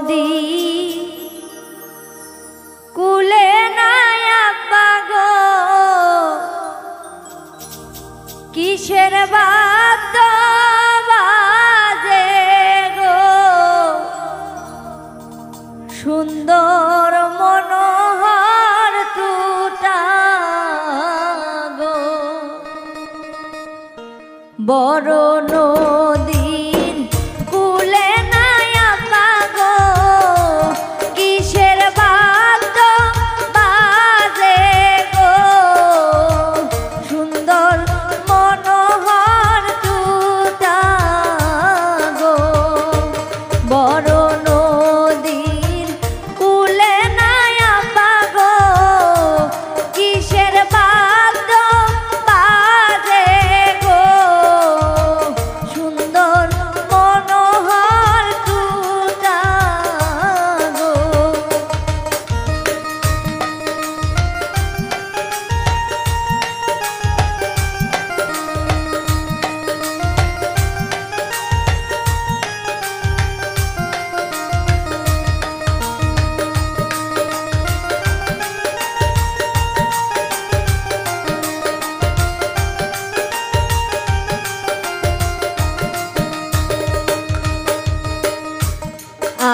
নদী কুলে নাই আব্বা গো, কিসের বাদ্য বাজে গো, সুন্দর মনোহর টুটা গো, বড় নদীর কুলে নাই আব্বা গো, কিসের বাদ্য বাজে গো, সুন্দর মনোহর টুটা গো, বড় নদীর কুলে নাই আব্বা গো, কিসের বাদ্য বাজে গো, সুন্দর মনোহর টুটা গো।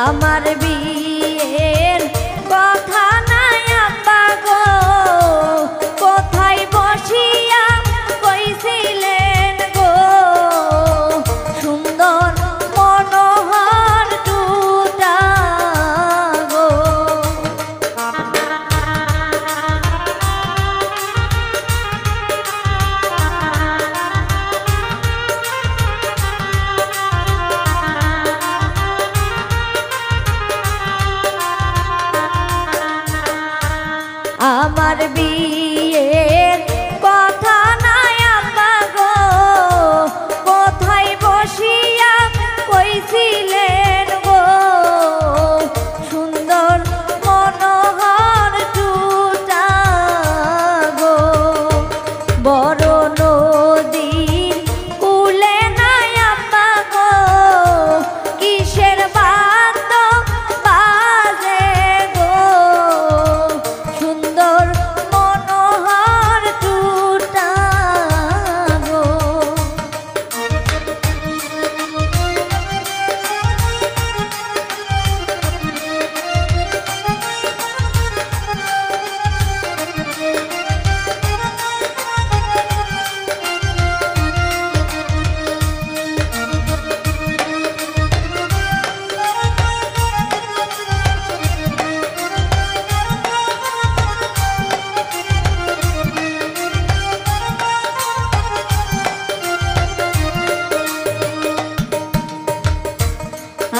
আমার বিয়ের কথা নাই আব্বা গো, কোথায় বসিয়া কইছিলেন গো, সুন্দর মনোহর টুটা গো, আমার বিয়ের কথা নাই আব্বা গো, কোথায় বসিয়া কইছিলেন গো, সুন্দর মনোহর টুটা গো, বড় নদীর কুলে নাই আব্বা গো, কিসের বাদ্য বাজে গো, সুন্দর মনোহর টুটা গো।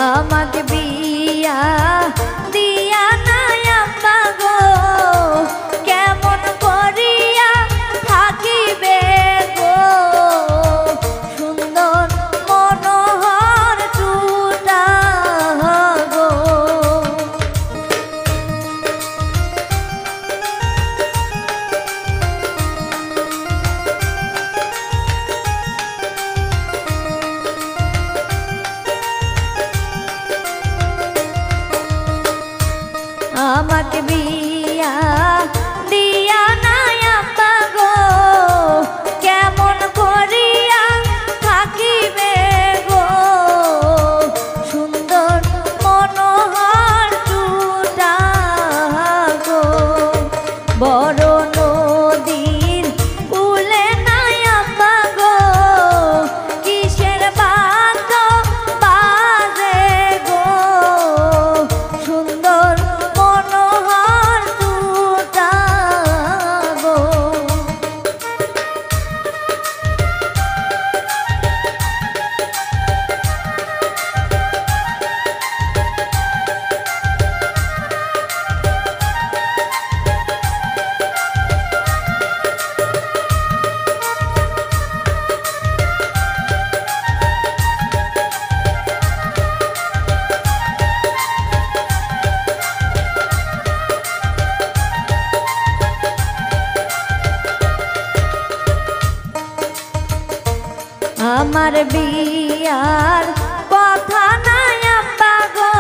আমাকে বিয়া দিয়া নাই আব্বা গো, কেমন করিয়া থাকিবে গো, সুন্দর মনোহর টুটা গো, আমাকে বিয়া দিয়া নাই আব্বা গো, কেমন করিয়া থাকিবে গো, সুন্দর মনোহর টুটা গো, বড় নদীর কুলে নাই আব্বা গো, কিসের বাদ্য বাজে গো, সুন্দর মনোহর টুটা গো। আমার বিয়ার কথা নাই আব্বা গো,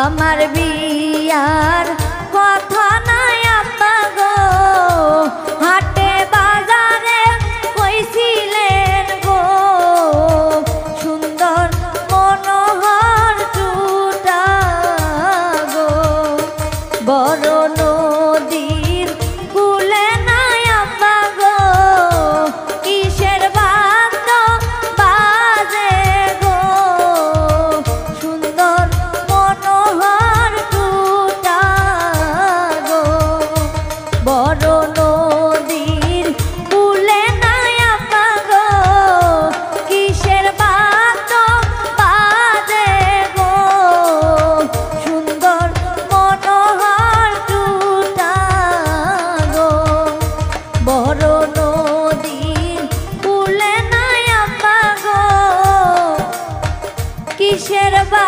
আমার বিয়ার কথা নাই আব্বা গো হাটে বাজারে কইছিলেন গো সুন্দর মনোহর চুটা গো বড় নদীর কুলে নাই আব্বা গো কিসের বাদ্য বাজে গো সুন্দর মনোহর টুটা গো বড় নদীর কুলে নাই আব্বা গো কিসের বাদ্য বাজে গো সুন্দর মনোহর টুটা গো বড় নদীর কুলে নাই আব্বা গো কিসের বা